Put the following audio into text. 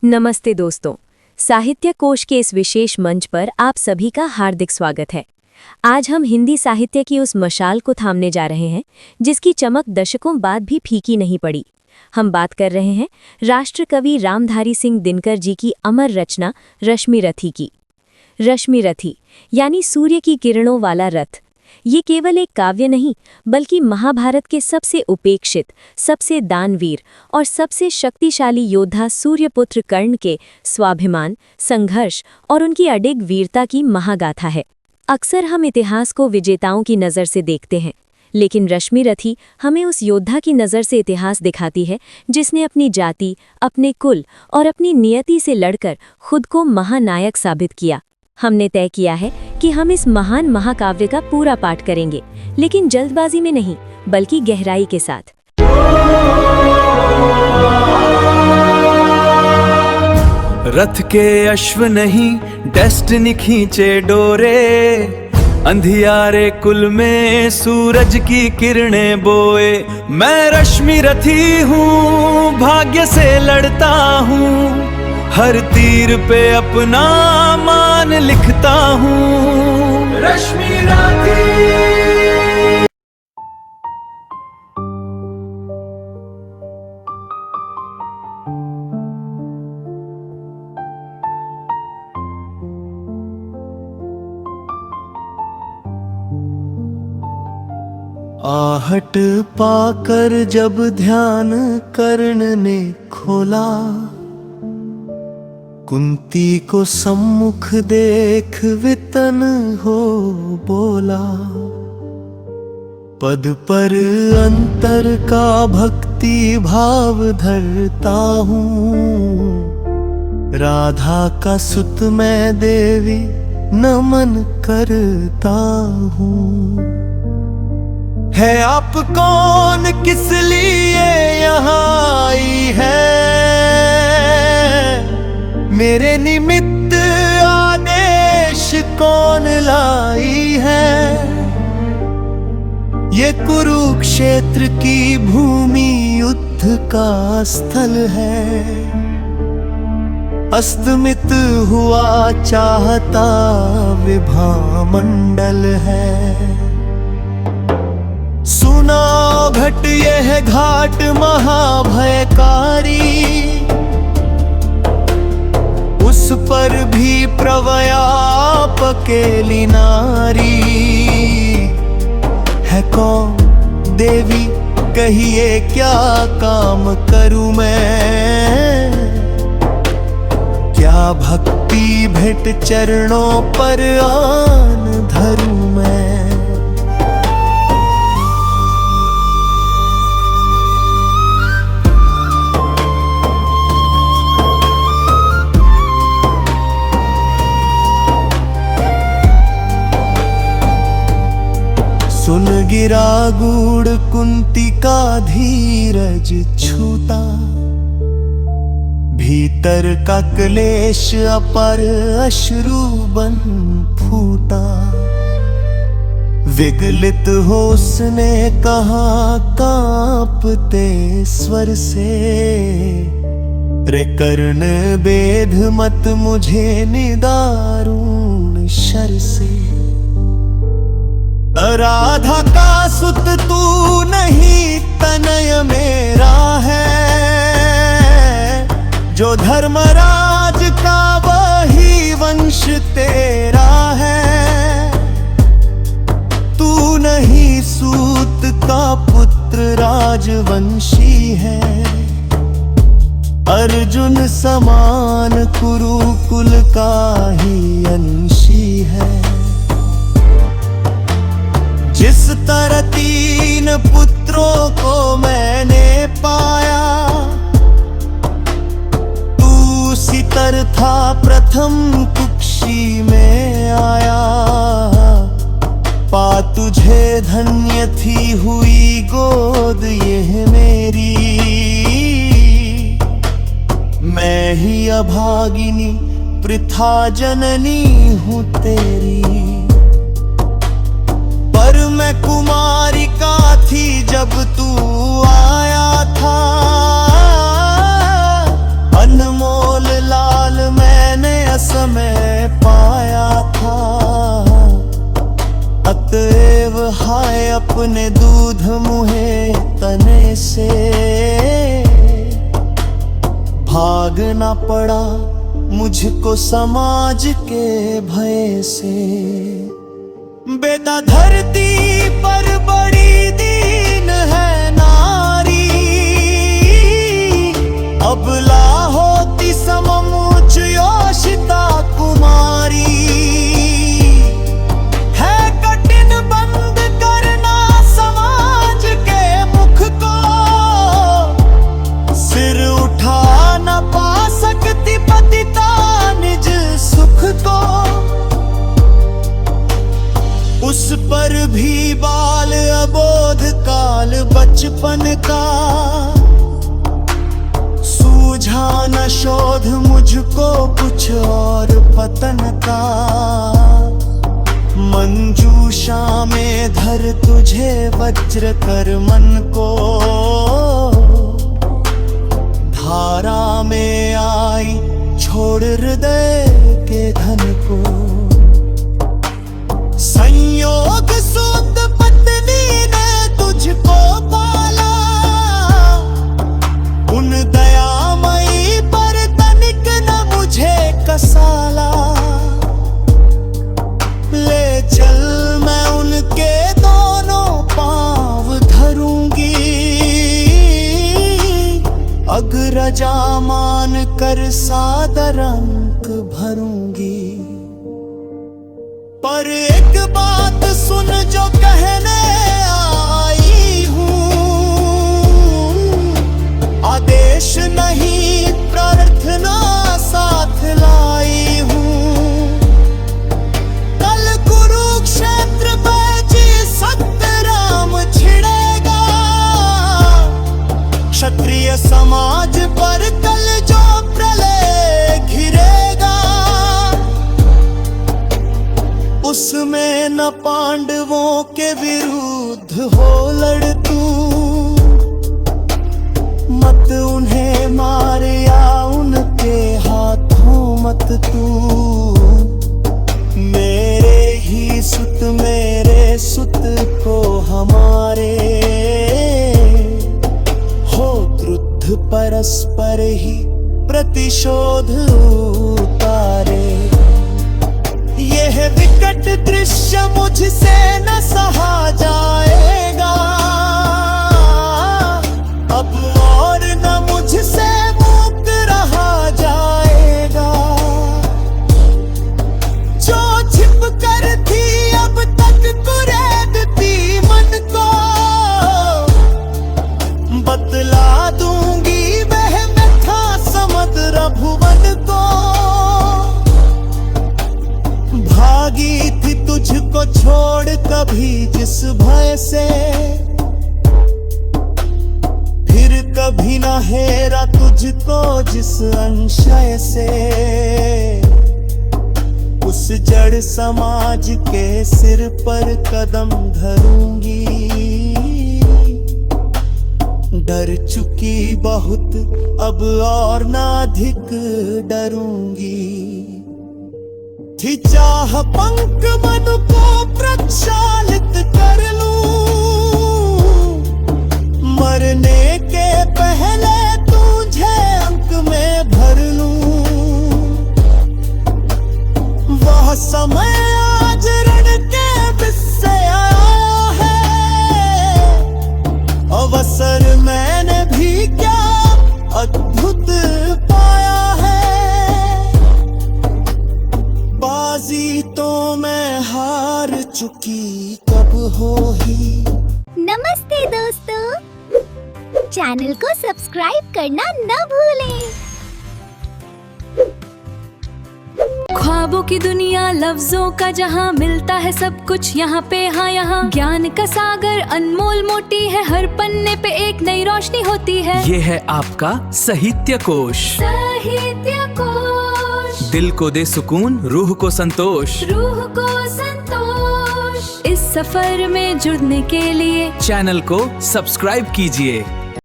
नमस्ते दोस्तों, साहित्य कोश के इस विशेष मंच पर आप सभी का हार्दिक स्वागत है। आज हम हिंदी साहित्य की उस मशाल को थामने जा रहे हैं जिसकी चमक दशकों बाद भी फीकी नहीं पड़ी। हम बात कर रहे हैं राष्ट्र कवि रामधारी सिंह दिनकर जी की अमर रचना रश्मि रथी की। रश्मि रथी यानी सूर्य की किरणों वाला रथ। ये केवल एक काव्य नहीं बल्कि महाभारत के सबसे उपेक्षित, सबसे दानवीर और सबसे शक्तिशाली योद्धा सूर्यपुत्र कर्ण के स्वाभिमान, संघर्ष और उनकी अडिग वीरता की महागाथा है। अक्सर हम इतिहास को विजेताओं की नज़र से देखते हैं, लेकिन रश्मि रथी हमें उस योद्धा की नज़र से इतिहास दिखाती है जिसने अपनी जाति, अपने कुल और अपनी नियति से लड़कर खुद को महानायक साबित किया। हमने तय किया है कि हम इस महान महाकाव्य का पूरा पाठ करेंगे, लेकिन जल्दबाजी में नहीं बल्कि गहराई के साथ। रथ के अश्व नहीं डेस्टिनी खींचे डोरे, अंधियारे कुल में सूरज की किरणें बोए। मैं रश्मि रथी हूँ, भाग्य से लड़ता हूँ, हर तीर पे अपना मान लिखता हूँ। रश्मि रथी। आहट पाकर जब ध्यान कर्ण ने खोला, कुंती को सम्मुख देख वितन हो बोला। पद पर अंतर का भक्ति भाव धरता हूँ, राधा का सुत मैं देवी नमन करता हूँ। है आप कौन, किस लिए यहाँ आई है, मेरे निमित्त आदेश कौन लाई है। ये कुरुक्षेत्र की भूमि युद्ध का स्थल है, अस्तमित हुआ चाहता विभामंडल है। सुना घट यह घाट महाभयकारी, उस पर भी प्रवयाप अकेली नारी। है कौन देवी कहिए, क्या काम करूं मैं, क्या भक्ति भेंट चरणों पर आन धरूं मैं। सुन गिरा गूढ़ कुंती का धीरज छूता, भीतर का क्लेश अपर अश्रु बन फूटा। विगलित हो उसने कहा कांपते स्वर से, रे कर्ण बेध मत मुझे निदारुण शर से। राधा का सुत तू नहीं तनय मेरा है, जो धर्मराज का वही वंश तेरा है। तू नहीं सूत का पुत्र राजवंशी है, अर्जुन समान कुरुकुल का ही अंशी है। जिस तरह 3 पुत्रों को मैंने पाया, तू उसी तरह था प्रथम कुक्षी में आया। पा तुझे धन्य थी हुई गोद यह मेरी, मैं ही अभागिनी पृथा जननी हूँ तेरी। पर मैं कुमारिका थी जब तू आया था, अनमोल अपने दूध मुहे तने से भागना पड़ा मुझको समाज के भय से। बेटा धरती पर बड़ी दीन है नारी, अबला होती सममुच योषिता कुमारी। है कठिन बंद करना समाज के मुख को, सिर उठा न पा सकती पतिता निज सुख को। उस पर भी बाल अबोध काल बचपन का, सूझा न शोध मुझको कुछ और पतन का। मंजूषा में धर तुझे वज्र कर मन को, धारा में आई छोड़ हृदय के धन को। संयोग सुत पत्नी ने तुझको पाला, उन दयामयी पर तनिक न मुझे कसाला। ले चल मैं उनके दोनों पांव धरूंगी, अग्रजा मान कर सादर अंक भरूंगी। पर एक बात सुन जो कहने आई हूँ, आदेश नहीं प्रार्थना साथ लाई हूँ। कल कुरुक्षेत्र पे जी सत्यराम छिड़ेगा, क्षत्रिय समाज पर कल जो प्रलय घिरेगा। उसमें न पांडवों के विरुद्ध हो लड़ तू, मत उन्हें मार या उनके हाथों मत तू। मेरे ही सुत को हमारे, हो क्रुद्ध परस्पर ही प्रतिशोध उतारे। यह विकट दृश्य मुझसे न सहा जाएगा, अब और न मुझसे मुक्त रहा जाएगा। जो छिप कर थी अब तक कुरेदती मन को, बतला दूंगी वह व्यथा समग्र भुवन को। भागी थी तुझको छोड़ कभी जिस भय से, फिर कभी न हेरा तुझको जिस अंशय से। उस जड़ समाज के सिर पर कदम धरूंगी, डर चुकी बहुत अब और ना अधिक डरूंगी। थी चाह पंख मनु को प्रक्षालित कर लूं, मरने के पहले तुझे अंक में भर लूं। वह समय आज रण के बिस्से आया है, अवसर मैंने भी क्या अद्भुत पाया है। बाजी तो मैं हार चुकी कब हो ही। नमस्ते दोस्तों, चैनल को सब्सक्राइब करना न भूलें। ख्वाबों की दुनिया, लफ्जों का जहां, मिलता है सब कुछ यहाँ पे। हाँ यहाँ ज्ञान का सागर अनमोल मोटी है, हर पन्ने पे एक नई रोशनी होती है। ये है आपका साहित्य कोश। साहित्य कोश दिल को दे सुकून, रूह को संतोष। रूह को संतोष। इस सफर में जुड़ने के लिए चैनल को सब्सक्राइब कीजिए।